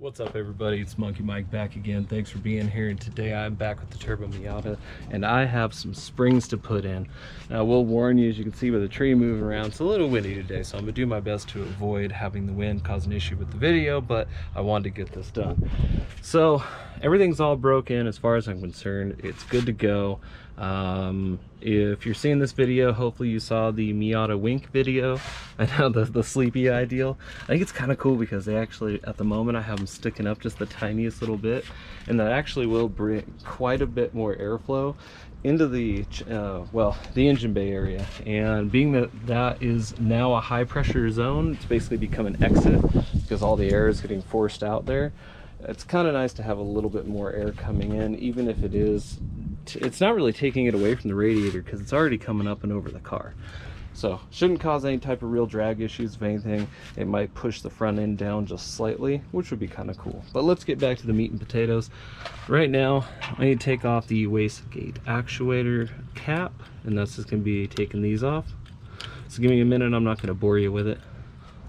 What's up, everybody? It's Monkey Mike back again. Thanks for being here. And today I'm back with the Turbo Miata, and I have some springs to put in. Now, I will warn you, as you can see by the tree moving around, it's a little windy today, so I'm gonna do my best to avoid having the wind cause an issue with the video, but I wanted to get this done. So everything's all broken as far as I'm concerned. It's good to go. If you're seeing this video, hopefully you saw the Miata Wink video. I know the sleepy eye deal. I think it's kind of cool because they actually, at the moment, I have them sticking up just the tiniest little bit, and that actually will bring quite a bit more airflow into the the engine bay area. And being that that is now a high pressure zone, it's basically become an exit because all the air is getting forced out there. It's kind of nice to have a little bit more air coming in, even if it is, it's not really taking it away from the radiator because it's already coming up and over the car. So shouldn't cause any type of real drag issues. If anything, it might push the front end down just slightly, which would be kind of cool. But let's get back to the meat and potatoes. Right now, I need to take off the wastegate actuator cap, and that's just going to be taking these off. So give me a minute, I'm not going to bore you with it.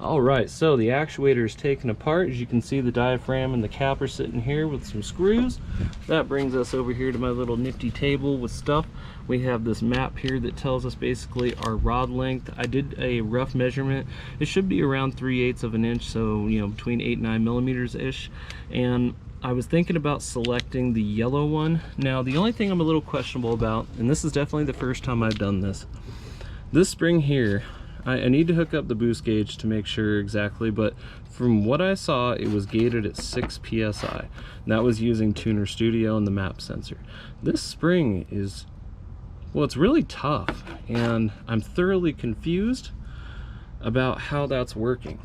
Alright, so the actuator is taken apart. As you can see, the diaphragm and the cap are sitting here with some screws. That brings us over here to my little nifty table with stuff. We have this map here that tells us basically our rod length. I did a rough measurement. It should be around 3/8 of an inch, so you know, between 8 and 9 millimeters ish. And I was thinking about selecting the yellow one. Now, the only thing I'm a little questionable about, and this is definitely the first time I've done this spring here, I need to hook up the boost gauge to make sure exactly, but from what I saw, it was gated at 6 psi. And that was using Tuner Studio and the map sensor. This spring is, well, it's really tough, and I'm thoroughly confused about how that's working.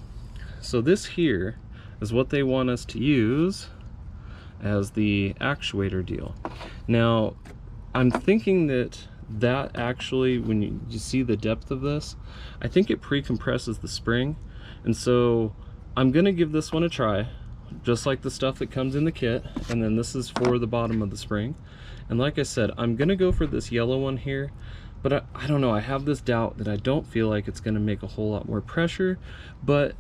So this here is what they want us to use as the actuator deal. Now, I'm thinking that actually, when you see the depth of this, I think it pre-compresses the spring, and so I'm gonna give this one a try, just like the stuff that comes in the kit. And then this is for the bottom of the spring, and like I said, I'm gonna go for this yellow one here, but I don't know, I have this doubt that I don't feel like it's gonna make a whole lot more pressure, but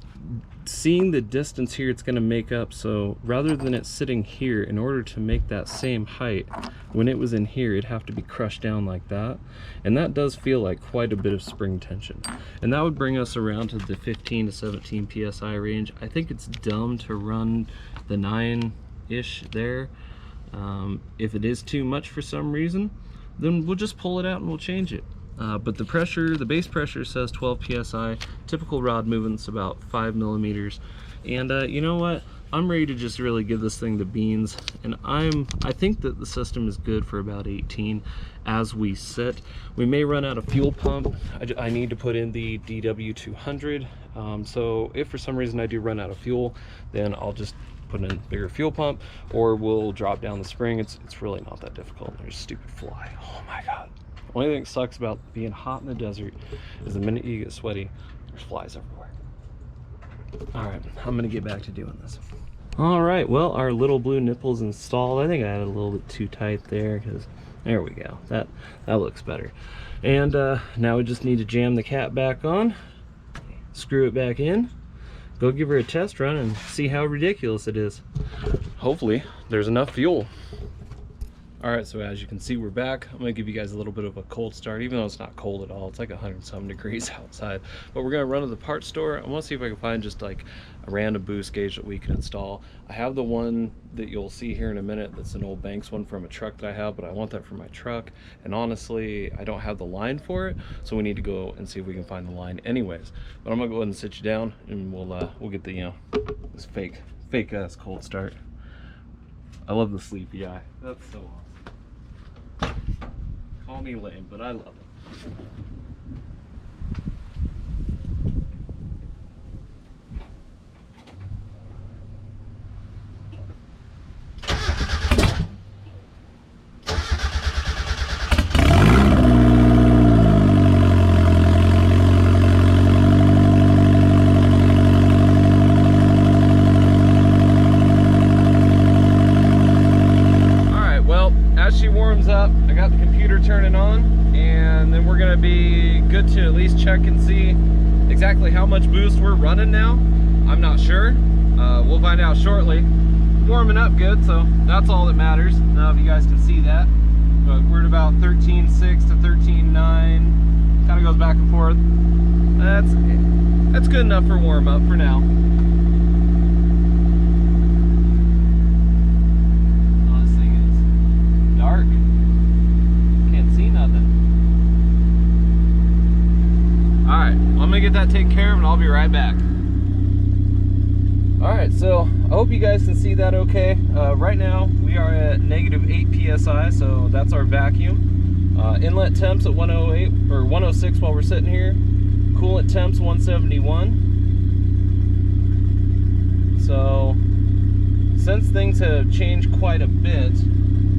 seeing the distance here, it's going to make up. So rather than it sitting here, in order to make that same height, when it was in here, it'd have to be crushed down like that, and that does feel like quite a bit of spring tension, and that would bring us around to the 15 to 17 psi range. I think it's dumb to run the 9-ish there. If it is too much for some reason, then we'll just pull it out and we'll change it. But the pressure, the base pressure says 12 psi. Typical rod movement's about 5 millimeters. And you know what? I'm ready to just really give this thing the beans. And I think that the system is good for about 18 as we sit. We may run out of fuel pump. I need to put in the DW200. So if for some reason I do run out of fuel, then I'll just put in a bigger fuel pump, or we'll drop down the spring. It's really not that difficult. There's a stupid fly. Oh my God. Only thing that sucks about being hot in the desert is the minute you get sweaty, there's flies everywhere. All right, I'm gonna get back to doing this. All right, well, our little blue nipple's installed. I think I had a little bit too tight there, because there we go. That looks better. And now we just need to jam the cap back on, screw it back in, go give her a test run and see how ridiculous it is. Hopefully there's enough fuel. All right, so as you can see, we're back. I'm gonna give you guys a little bit of a cold start, even though it's not cold at all. It's like 100-some degrees outside. But we're gonna run to the parts store. I wanna see if I can find just like a random boost gauge that we can install. I have the one that you'll see here in a minute that's an old Banks one from a truck that I have, but I want that for my truck. And honestly, I don't have the line for it, so we need to go and see if we can find the line anyways. But I'm gonna go ahead and sit you down, and we'll get the, you know, this fake ass cold start. I love the sleepy eye. That's so awesome. Call me lame, but I love it. Up, I got the computer turning on, and then we're gonna be good to at least check and see exactly how much boost we're running now. I'm not sure, We'll find out shortly. Warming up good, so that's all that matters. Now if you guys can see that, but we're at about 13.6 to 13.9, kind of goes back and forth. That's good enough for warm up for now. Oh, this thing is dark. Can't see nothing. All right, I'm gonna get that taken care of and I'll be right back. All right, so I hope you guys can see that okay. Right now we are at -8 psi, so that's our vacuum. Inlet temps at 108 or 106 while we're sitting here. Coolant temps 171. So since things have changed quite a bit,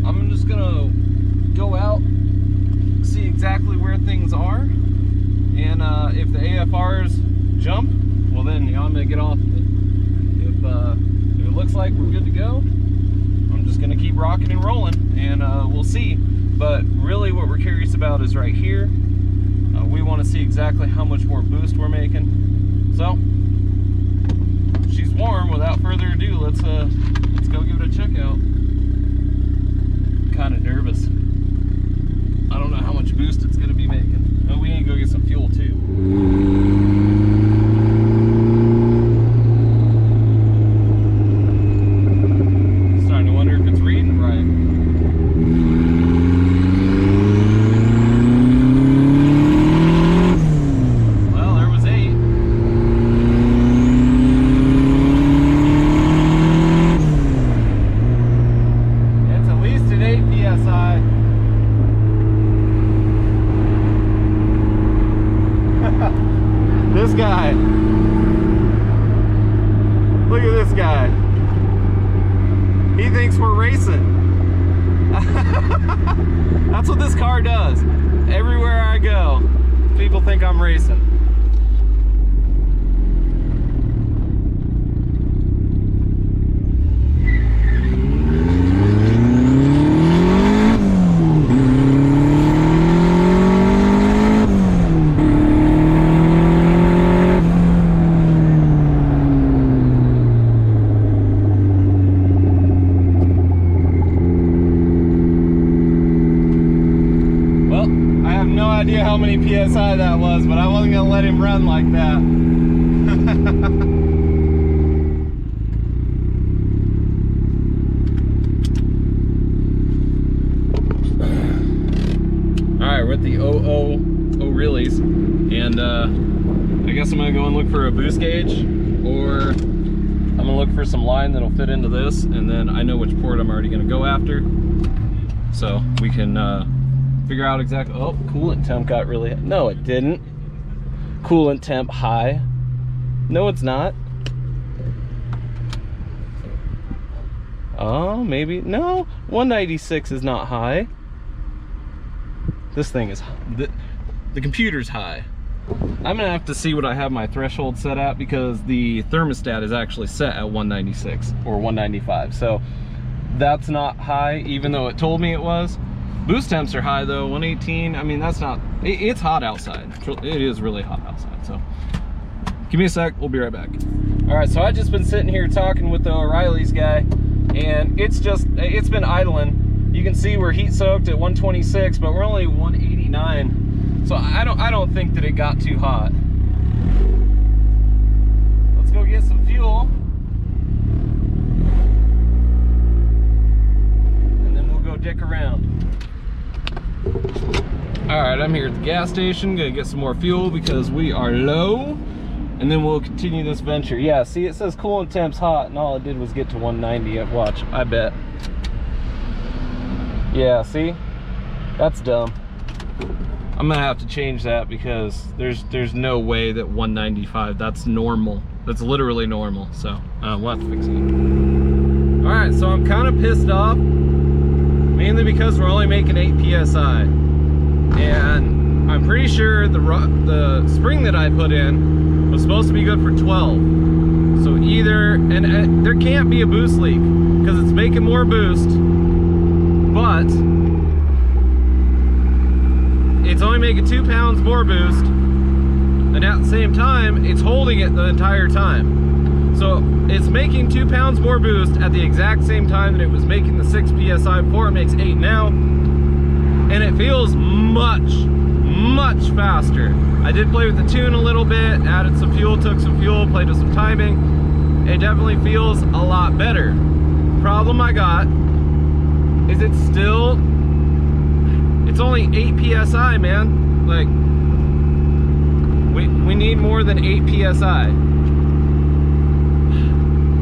I'm just gonna go out, see exactly where things are, and if the AFRs jump, well then I'm gonna get off. If it looks like we're good to go, I'm just gonna keep rocking and rolling, and we'll see. But really what we're curious about is right here. We want to see exactly how much more boost we're making. So she's warm. Without further ado, let's go give it a check out. I'm kind of nervous. I don't know how much boost it's gonna be making. Oh, we need to go get some fuel too. This guy, look at this guy. He thinks we're racing. That's what this car does. Everywhere I go, people think I'm racing. Idea how many psi that was, but I wasn't gonna let him run like that. All right, we're at the O'Reilly's, and I guess I'm gonna go and look for a boost gauge, or I'm gonna look for some line that'll fit into this, and then I know which port I'm already gonna go after, so we can figure out exactly. Oh, coolant temp got really, no it didn't. Coolant temp high. No, it's not. Oh, maybe, no, 196 is not high. This thing is, the computer's high. I'm gonna have to see what I have my threshold set at, because the thermostat is actually set at 196 or 195. So that's not high, even though it told me it was. Boost temps are high though, 118. I mean, that's not, it's hot outside. It is really hot outside, so. Give me a sec, we'll be right back. All right, so I've just been sitting here talking with the O'Reilly's guy, and it's been idling. You can see we're heat soaked at 126, but we're only 189. So I don't think that it got too hot. Let's go get some fuel. And then we'll go dick around. All right, I'm here at the gas station, gonna get some more fuel because we are low, and then we'll continue this venture. Yeah, see, it says coolant temp's hot, and all it did was get to 190 at watch, I bet. Yeah, see, that's dumb. I'm gonna have to change that, because there's no way that 195, that's normal. That's literally normal, so we'll have to fix it. All right, so I'm kind of pissed off, mainly because we're only making 8 psi, and I'm pretty sure the spring that I put in was supposed to be good for 12. So either, and there can't be a boost leak, because it's making more boost, but it's only making 2 pounds more boost, and at the same time it's holding it the entire time. So So it's making 2 pounds more boost at the exact same time that it was making the 6 PSI before. It makes 8 now. And it feels much faster. I did play with the tune a little bit, added some fuel, took some fuel, played with some timing. It definitely feels a lot better. Problem I got is it's only 8 PSI, man. Like, we need more than 8 PSI.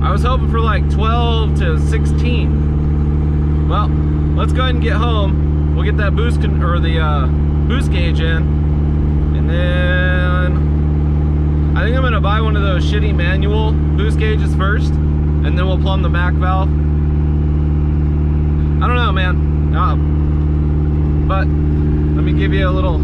I was hoping for like 12 to 16. Well, let's go ahead and get home. We'll get that boost boost gauge in, and then I think I'm gonna buy one of those shitty manual boost gauges first, and then we'll plumb the back valve. I don't know, man. But let me give you a little.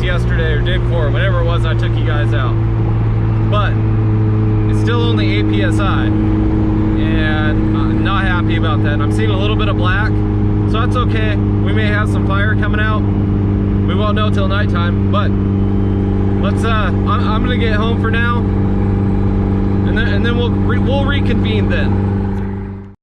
Yesterday or day before, whenever it was I took you guys out, but it's still only 8 PSI, and I'm not happy about that. And I'm seeing a little bit of black, so that's okay. We may have some fire coming out. We won't know till nighttime, but let's I'm gonna get home for now, and then we'll reconvene then.